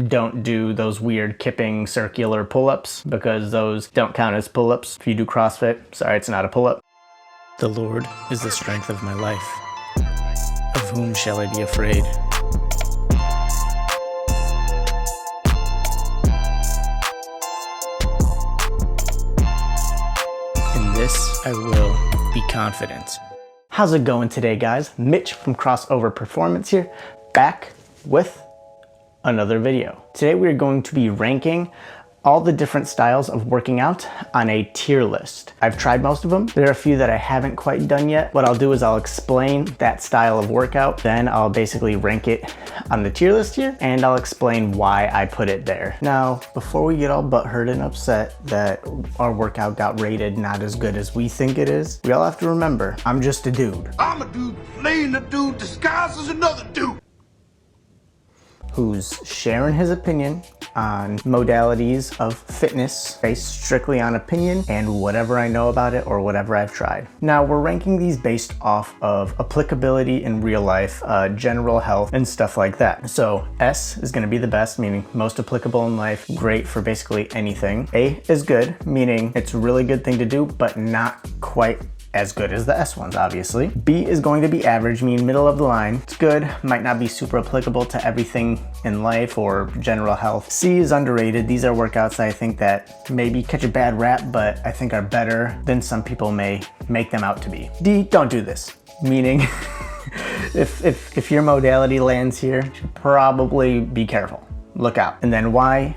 don't do those weird kipping circular pull-ups because those don't count as pull-ups. If you do CrossFit, sorry, it's not a pull-up. The Lord is the strength of my life. Of whom shall I be afraid? In this I will be confident. How's it going today, guys? Mitch from Crossover Performance here, back with another video. Today we are going to be ranking all the different styles of working out on a tier list. I've tried most of them. There are a few that I haven't quite done yet. What I'll do is I'll explain that style of workout, then I'll basically rank it on the tier list here, and I'll explain why I put it there. Now, before we get all butthurt and upset that our workout got rated not as good as we think it is, we all have to remember, I'm just a dude. I'm a dude playing a dude disguised as another dude, who's sharing his opinion on modalities of fitness based strictly on opinion and whatever I know about it or whatever I've tried. Now, we're ranking these based off of applicability in real life, general health, and stuff like that. So S is going to be the best, meaning most applicable in life, great for basically anything. A is good, meaning it's a really good thing to do, but not quite as good as the S ones, obviously. B is going to be average, meaning middle of the line. It's good, might not be super applicable to everything in life or general health. C is underrated. These are workouts I think that maybe catch a bad rap, but I think are better than some people may make them out to be. D, don't do this, meaning if your modality lands here, you should probably be careful. Look out. And then Y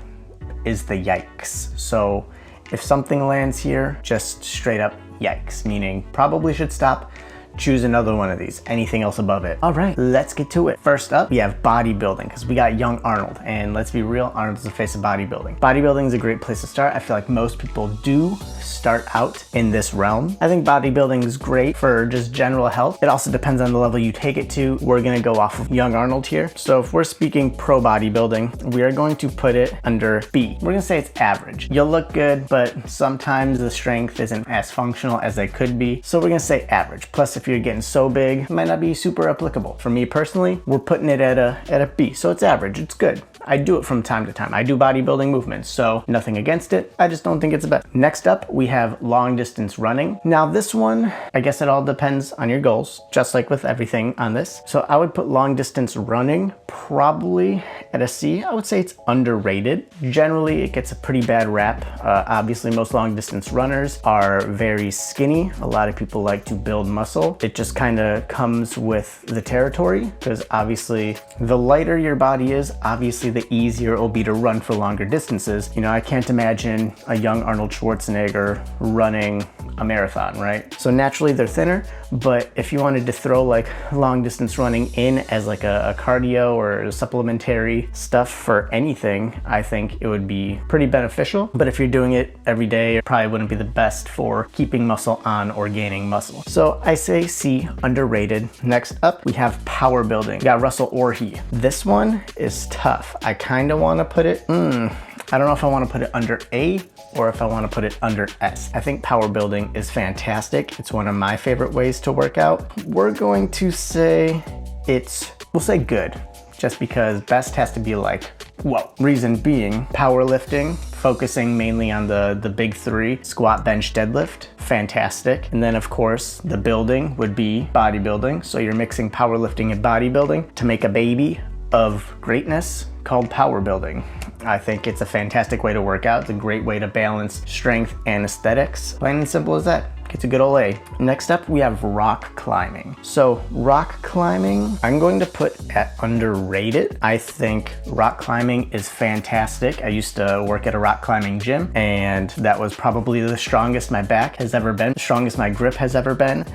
is the yikes. So if something lands here, just straight up yikes, meaning probably should stop, choose another one of these, anything else above it. All right, let's get to it. First up, we have bodybuilding, because we got young Arnold, and let's be real, Arnold's the face of bodybuilding. Bodybuilding is a great place to start. I feel like most people do start out in this realm. I think bodybuilding is great for just general health. It also depends on the level you take it to. We're gonna go off of young Arnold here. So if we're speaking pro bodybuilding, we are going to put it under B. We're gonna say it's average. You'll look good, but sometimes the strength isn't as functional as they could be. So we're gonna say average. Plus, if you're getting so big, it might not be super applicable. For me personally, we're putting it at a B. So it's average, it's good. I do it from time to time. I do bodybuilding movements, so nothing against it. I just don't think it's a bet. Next up, we have long distance running. Now this one, I guess it all depends on your goals, just like with everything on this. So I would put long distance running probably at a C. I would say it's underrated. Generally, it gets a pretty bad rap. Obviously, most long distance runners are very skinny. A lot of people like to build muscle. It just kind of comes with the territory, because obviously the lighter your body is, obviously the easier it will be to run for longer distances. You know, I can't imagine a young Arnold Schwarzenegger running a marathon, right? So naturally they're thinner, but if you wanted to throw like long distance running in as like a cardio or supplementary stuff for anything, I think it would be pretty beneficial. But if you're doing it every day, it probably wouldn't be the best for keeping muscle on or gaining muscle. So I say C, underrated. Next up, we have power building. We got Russell Orhe. This one is tough. I kind of want to put it, I don't know if I want to put it under A or if I want to put it under S. I think power building is fantastic. It's one of my favorite ways to work out. We're going to say we'll say good, just because best has to be like, whoa. Reason being, powerlifting, focusing mainly on the big three, squat, bench, deadlift, fantastic. And then of course, the building would be bodybuilding. So you're mixing powerlifting and bodybuilding to make a baby of greatness called Powerbuilding. I think it's a fantastic way to work out. It's a great way to balance strength and aesthetics. Plain and simple as that. It's a good old A. Next up, we have rock climbing. So rock climbing, I'm going to put at underrated. I think rock climbing is fantastic. I used to work at a rock climbing gym, and that was probably the strongest my back has ever been, the strongest my grip has ever been.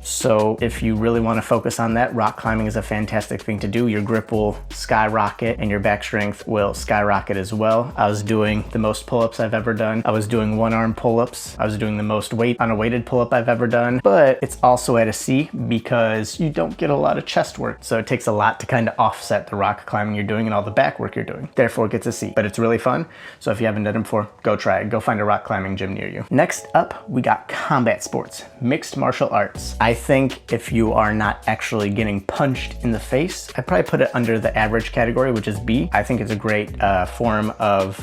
So if you really want to focus on that, rock climbing is a fantastic thing to do. Your grip will skyrocket and your back strength will skyrocket as well. I was doing the most pull-ups I've ever done. I was doing one-arm pull-ups. I was doing the most weight on a weighted pull-up I've ever done. But it's also at a C because you don't get a lot of chest work. So it takes a lot to kind of offset the rock climbing you're doing and all the back work you're doing. Therefore, it gets a C. But it's really fun. So if you haven't done it before, go try it. Go find a rock climbing gym near you. Next up, we got combat sports, mixed martial arts. I I think if you are not actually getting punched in the face, I'd probably put it under the average category, which is B. I think it's a great form of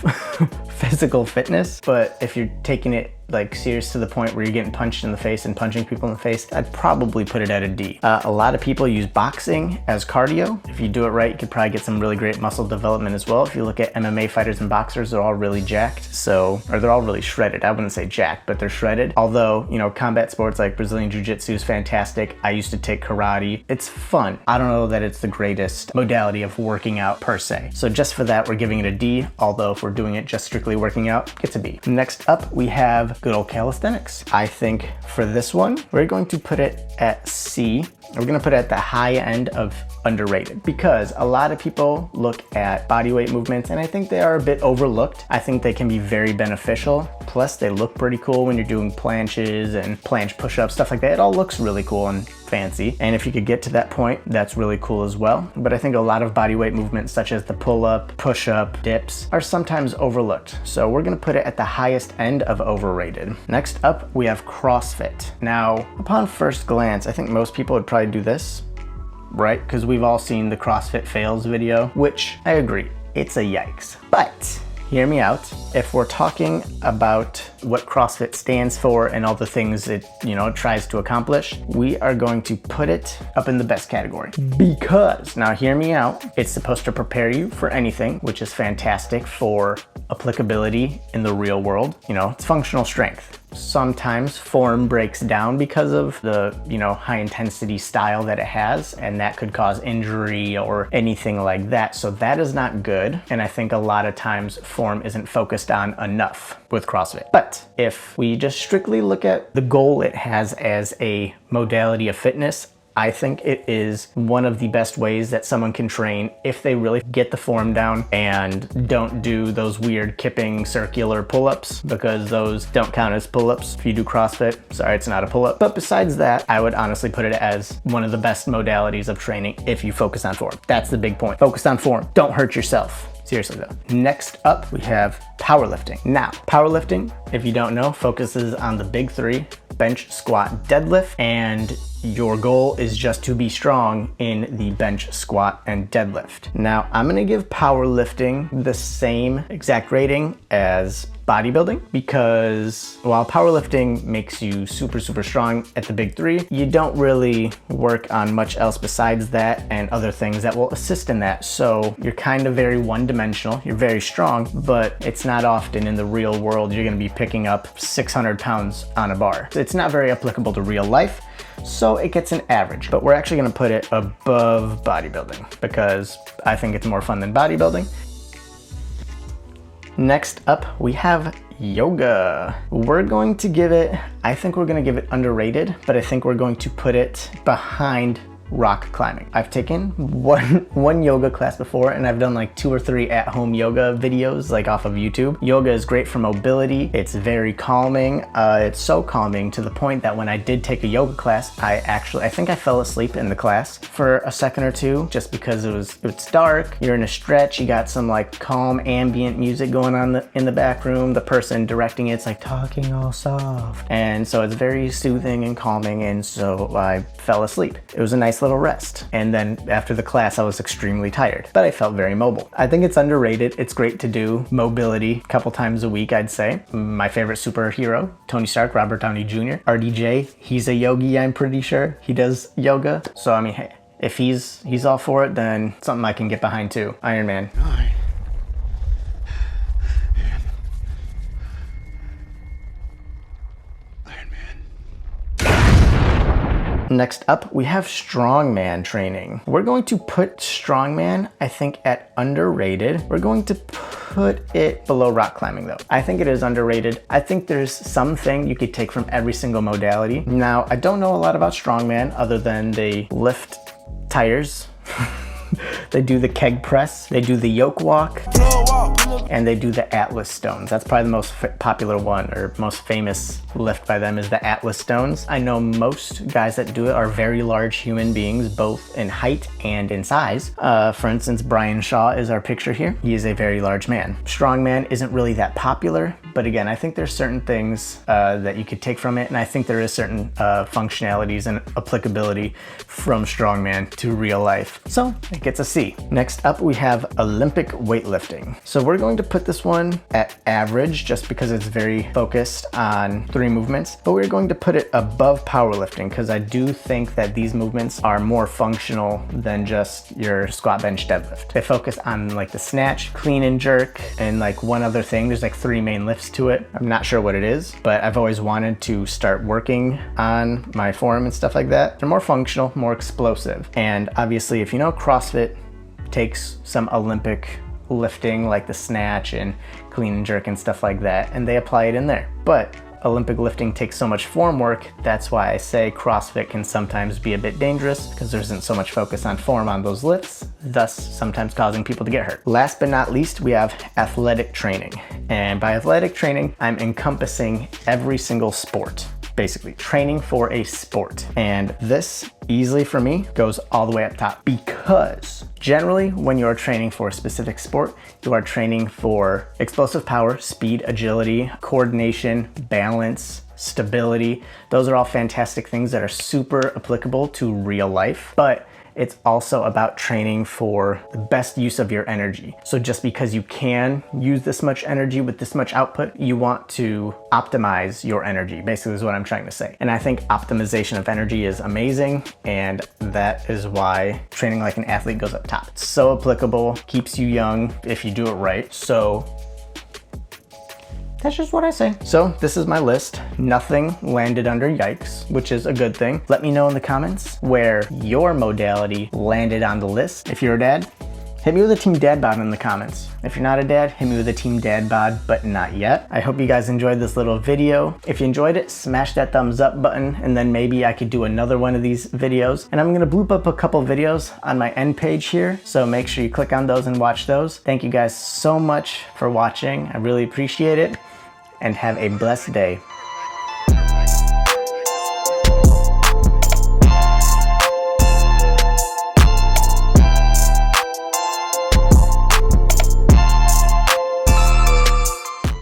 physical fitness, but if you're taking it like serious to the point where you're getting punched in the face and punching people in the face, I'd probably put it at a D. A lot of people use boxing as cardio. If you do it right, you could probably get some really great muscle development as well. If you look at MMA fighters and boxers, they're all really jacked. So, or they're all really shredded. I wouldn't say jacked, but they're shredded. Although, you know, combat sports like Brazilian Jiu-Jitsu is fantastic. I used to take karate. It's fun. I don't know that it's the greatest modality of working out per se. So just for that, we're giving it a D. Although if we're doing it just strictly working out, it's a B. Next up, we have good old calisthenics. I think for this one, we're going to put it at C. We're gonna put it at the high end of underrated because a lot of people look at bodyweight movements and I think they are a bit overlooked. I think they can be very beneficial. Plus they look pretty cool when you're doing planches and planche push-ups, stuff like that. It all looks really cool and fancy. And if you could get to that point, that's really cool as well. But I think a lot of bodyweight movements such as the pull-up, push-up, dips are sometimes overlooked. So we're gonna put it at the highest end of overrated. Next up, we have CrossFit. Now, upon first glance, I think most people would probably do this, right? Because we've all seen the CrossFit fails video, which I agree, it's a yikes. But hear me out. If we're talking about what CrossFit stands for and all the things it, you know, tries to accomplish, we are going to put it up in the best category. Because, now hear me out, it's supposed to prepare you for anything, which is fantastic for applicability in the real world. You know, it's functional strength. Sometimes form breaks down because of the, you know, high intensity style that it has, and that could cause injury or anything like that. So that is not good. And I think a lot of times form isn't focused on enough with CrossFit. But if we just strictly look at the goal it has as a modality of fitness, I think it is one of the best ways that someone can train if they really get the form down and don't do those weird kipping circular pull-ups, because those don't count as pull-ups if you do CrossFit. Sorry, it's not a pull-up. But besides that, I would honestly put it as one of the best modalities of training if you focus on form. That's the big point. Focus on form. Don't hurt yourself. Seriously though. Next up, we have powerlifting. Now, powerlifting, if you don't know, focuses on the big three: bench, squat, deadlift, and your goal is just to be strong in the bench, squat, and deadlift. Now, I'm gonna give powerlifting the same exact rating as bodybuilding, because while powerlifting makes you super strong at the big three, you don't really work on much else besides that and other things that will assist in that. So you're kind of very one-dimensional. You're very strong, but it's not often in the real world you're gonna be picking up 600 pounds on a bar. It's not very applicable to real life. So it gets an average, but we're actually gonna put it above bodybuilding because I think it's more fun than bodybuilding. Next up, we have yoga. We're going to give it, I think we're gonna give it underrated, but I think we're going to put it behind rock climbing. I've taken one yoga class before, and I've done like 2 or 3 at-home yoga videos like off of YouTube. Yoga is great for mobility. It's very calming. It's so calming to the point that when I did take a yoga class, I think I fell asleep in the class for a second or two, just because it's dark, you're in a stretch, you got some like calm ambient music going on in the back room. The person directing it's like talking all soft. And so it's very soothing and calming, and so I fell asleep. It was a nice little rest. And then after the class, I was extremely tired, but I felt very mobile. I think it's underrated. It's great to do mobility a couple times a week, I'd say. My favorite superhero, Tony Stark, Robert Downey Jr., RDJ, he's a yogi, I'm pretty sure. He does yoga. So I mean, hey, if he's all for it, then something I can get behind too. Iron Man. Next up, we have strongman training. We're going to put strongman, I think, at underrated. We're going to put it below rock climbing though. I think it is underrated. I think there's something you could take from every single modality. Now, I don't know a lot about strongman other than they lift tires. They do the keg press. They do the yoke walk. And they do the Atlas stones. That's probably the most popular one, or most famous lift by them is the Atlas stones. I know most guys that do it are very large human beings, both in height and in size. For instance, Brian Shaw is our picture here. He is a very large man. Strongman isn't really that popular, but again, I think there's certain things that you could take from it, and I think there is certain functionalities and applicability from Strongman to real life. So it gets a C. Next up, we have Olympic weightlifting. So we're going to put this one at average just because it's very focused on 3 movements, but we're going to put it above powerlifting because I do think that these movements are more functional than just your squat, bench, deadlift. They focus on like the snatch, clean and jerk, and like one other thing. There's like 3 main lifts to it. I'm not sure what it is, but I've always wanted to start working on my form and stuff like that. They're more functional, more explosive. And obviously, if you know, CrossFit takes some Olympic lifting like the snatch and clean and jerk and stuff like that, and they apply it in there. But Olympic lifting takes so much form work. That's why I say CrossFit can sometimes be a bit dangerous because there isn't so much focus on form on those lifts, thus sometimes causing people to get hurt. Last but not least, we have athletic training. And by athletic training, I'm encompassing every single sport. Basically training for a sport. And this easily for me goes all the way up top, because generally when you're training for a specific sport, you are training for explosive power, speed, agility, coordination, balance, stability. Those are all fantastic things that are super applicable to real life, but it's also about training for the best use of your energy. So just because you can use this much energy with this much output, you want to optimize your energy, basically is what I'm trying to say. And I think optimization of energy is amazing, and that is why training like an athlete goes up top. It's so applicable, keeps you young if you do it right. So that's just what I say. So this is my list. Nothing landed under yikes, which is a good thing. Let me know in the comments where your modality landed on the list. If you're a dad, hit me with a team dad bod in the comments. If you're not a dad, hit me with a team dad bod, but not yet. I hope you guys enjoyed this little video. If you enjoyed it, smash that thumbs up button, and then maybe I could do another one of these videos. And I'm gonna bloop up a couple videos on my end page here, so make sure you click on those and watch those. Thank you guys so much for watching. I really appreciate it, and have a blessed day.